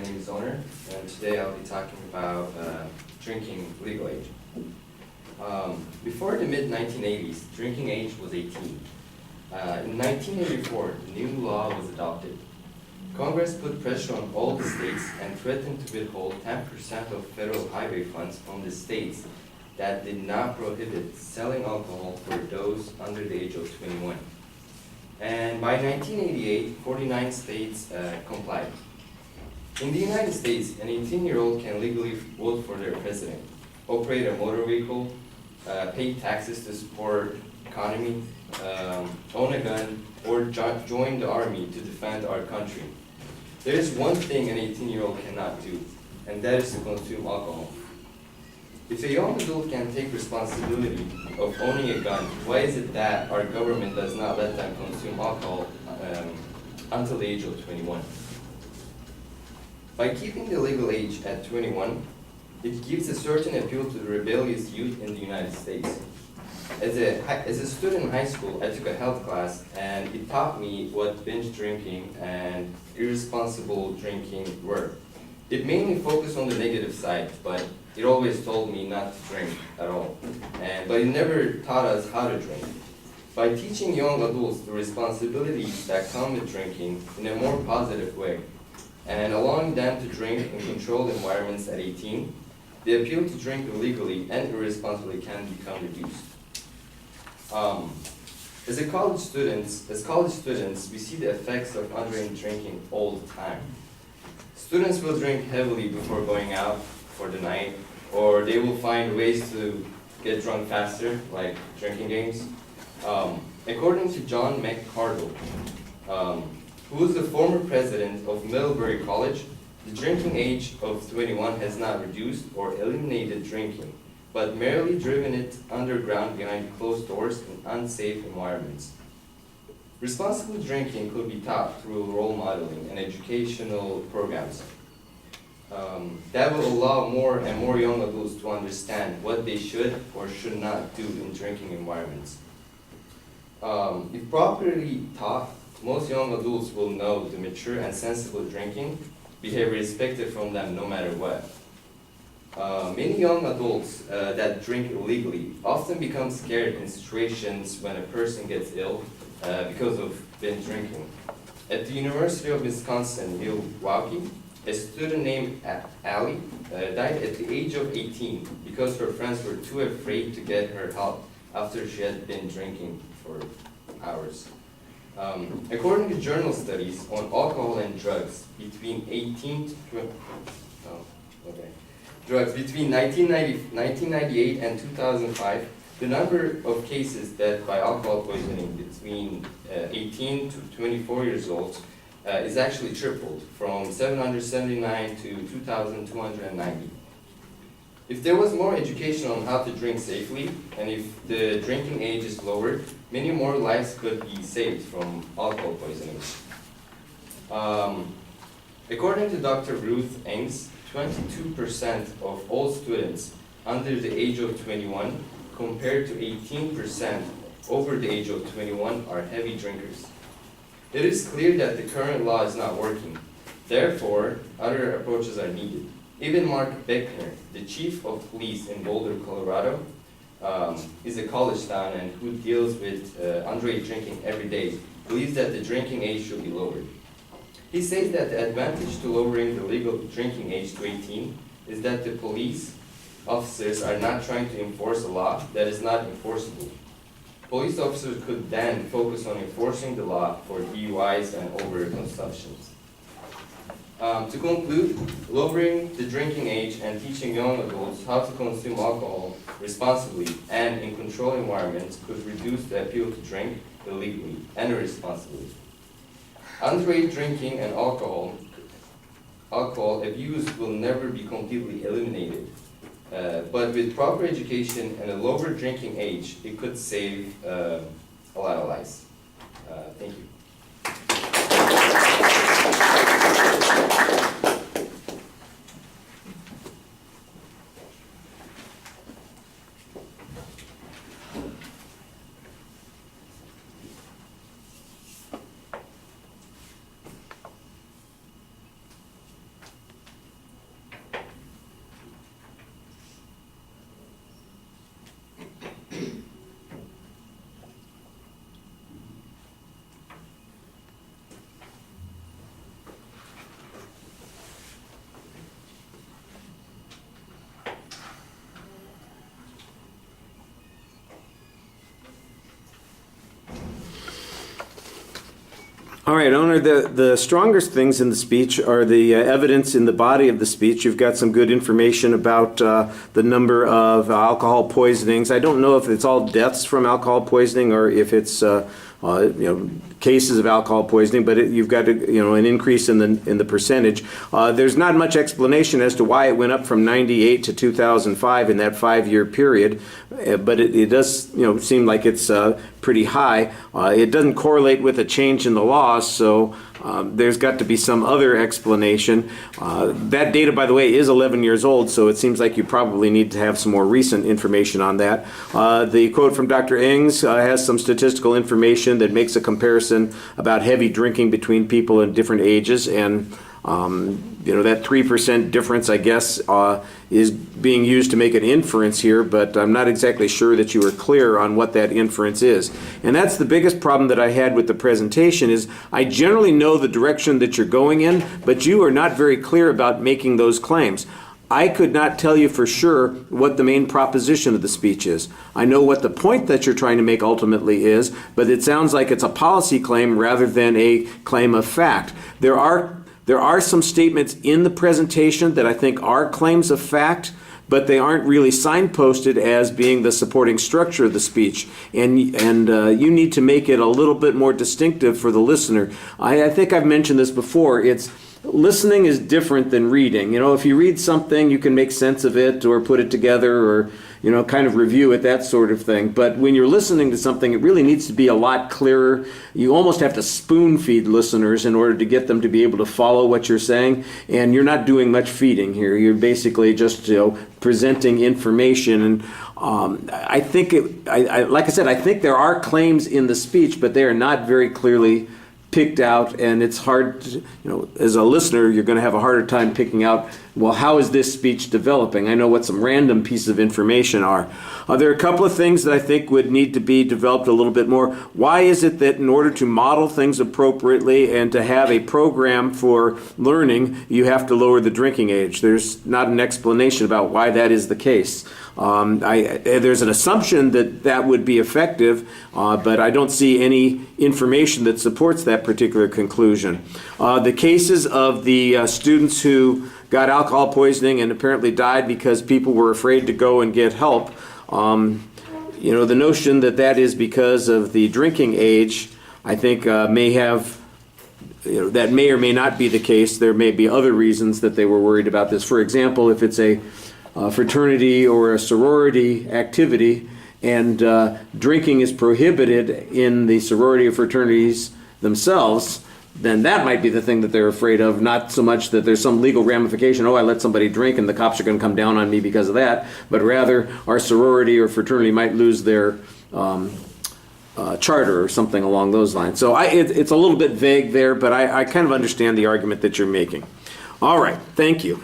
name is Onur, and today I'll be talking about drinking legal age. Before the mid-1980s, drinking age was 18. In 1984, a new law was adopted. Congress put pressure on all the states and threatened to withhold 10% of federal highway funds from the states that did not prohibit selling alcohol for those under the age of 21. And by 1988, 49 states complied. In the United States, an 18-year-old can legally vote for their president, operate a motor vehicle, pay taxes to support economy, own a gun, or join the army to defend our country. There is one thing an 18-year-old cannot do, and that is to consume alcohol. If a young adult can take responsibility of owning a gun, why is it that our government does not let them consume alcohol until the age of 21? By keeping the legal age at 21, it gives a certain appeal to the rebellious youth in the United States. As a student in high school, I took a health class, and it taught me what binge drinking and irresponsible drinking were. It mainly focused on the negative side, but it always told me not to drink at all. But it never taught us how to drink. By teaching young adults the responsibilities that come with drinking in a more positive way, and allowing them to drink in controlled environments at 18, the appeal to drink illegally and irresponsibly can become reduced. As college students, we see the effects of underage drinking all the time. Students will drink heavily before going out for the night, or they will find ways to get drunk faster, like drinking games. According to John McCardle, who is the former president of Middlebury College, the drinking age of 21 has not reduced or eliminated drinking, but merely driven it underground behind closed doors in unsafe environments. Responsible drinking could be taught through role modeling and educational programs that will allow more and more young adults to understand what they should or should not do in drinking environments. If properly taught, most young adults will know the mature and sensible drinking behavior is expected from them no matter what. Many young adults that drink illegally often become scared in situations when a person gets ill because of binge drinking. At the University of Wisconsin-Milwaukee, a student named Allie died at the age of 18 because her friends were too afraid to get her help after she had been drinking for hours. According to journal studies on alcohol and drugs between 1998 and 2005, the number of cases death by alcohol poisoning between 18 to 24 years old is actually tripled, from 779 to 2,290. If there was more education on how to drink safely, and if the drinking age is lowered, many more lives could be saved from alcohol poisoning. According to Dr. Ruth Engs, 22% of all students under the age of 21 compared to 18% over the age of 21 are heavy drinkers. It is clear that the current law is not working. Therefore, other approaches are needed. Even Mark Beckner, the chief of police in Boulder, Colorado, is a college town and who deals with underage drinking every day, believes that the drinking age should be lowered. He says that the advantage to lowering the legal drinking age to 18 is that the police officers are not trying to enforce a law that is not enforceable. Police officers could then focus on enforcing the law for DUIs and overconsumptions. To conclude, lowering the drinking age and teaching young adults how to consume alcohol responsibly and in controlled environments could reduce the appeal to drink illegally and irresponsibly. Underage drinking and alcohol abuse will never be completely eliminated, but with proper education and a lower drinking age, it could save a lot of lives. Thank you. All right, Onur, the strongest things in the speech are the evidence in the body of the speech. You've got some good information about the number of alcohol poisonings. I don't know if it's all deaths from alcohol poisoning or if it's cases of alcohol poisoning, but you've got an increase in the percentage. There's not much explanation as to why it went up from 98 to 2005 in that 5-year period, but it does seem like it's pretty high. It doesn't correlate with a change in the laws, so there's got to be some other explanation. That data, by the way, is 11 years old, so it seems like you probably need to have some more recent information on that. The quote from Dr. Ings has some statistical information that makes a comparison about heavy drinking between people in different ages, and that 3% difference, I guess, is being used to make an inference here, but I'm not exactly sure that you were clear on what that inference is. And that's the biggest problem that I had with the presentation is I generally know the direction that you're going in, but you are not very clear about making those claims. I could not tell you for sure what the main proposition of the speech is. I know what the point that you're trying to make ultimately is, but it sounds like it's a policy claim rather than a claim of fact. There are some statements in the presentation that I think are claims of fact, but they aren't really signposted as being the supporting structure of the speech. And you need to make it a little bit more distinctive for the listener. I think I've mentioned this before. Listening is different than reading. If you read something, you can make sense of it or put it together or, kind of review it, that sort of thing. But when you're listening to something, it really needs to be a lot clearer. You almost have to spoon feed listeners in order to get them to be able to follow what you're saying. And you're not doing much feeding here. You're basically just, presenting information. And I think, like I said, I think there are claims in the speech, but they are not very clearly picked out, and it's hard to, as a listener, you're going to have a harder time picking out, well, how is this speech developing? I know what some random pieces of information are. There are a couple of things that I think would need to be developed a little bit more. Why is it that in order to model things appropriately and to have a program for learning, you have to lower the drinking age? There's not an explanation about why that is the case. There's an assumption that that would be effective, but I don't see any information that supports that particular conclusion. The cases of the students who got alcohol poisoning and apparently died because people were afraid to go and get help, the notion that that is because of the drinking age, I think may have, that may or may not be the case. There may be other reasons that they were worried about this. For example, if it's a fraternity or a sorority activity and drinking is prohibited in the sorority or fraternities themselves, then that might be the thing that they're afraid of, not so much that there's some legal ramification, I let somebody drink and the cops are going to come down on me because of that, but rather our sorority or fraternity might lose their charter or something along those lines. So it's a little bit vague there, but I kind of understand the argument that you're making. All right, thank you.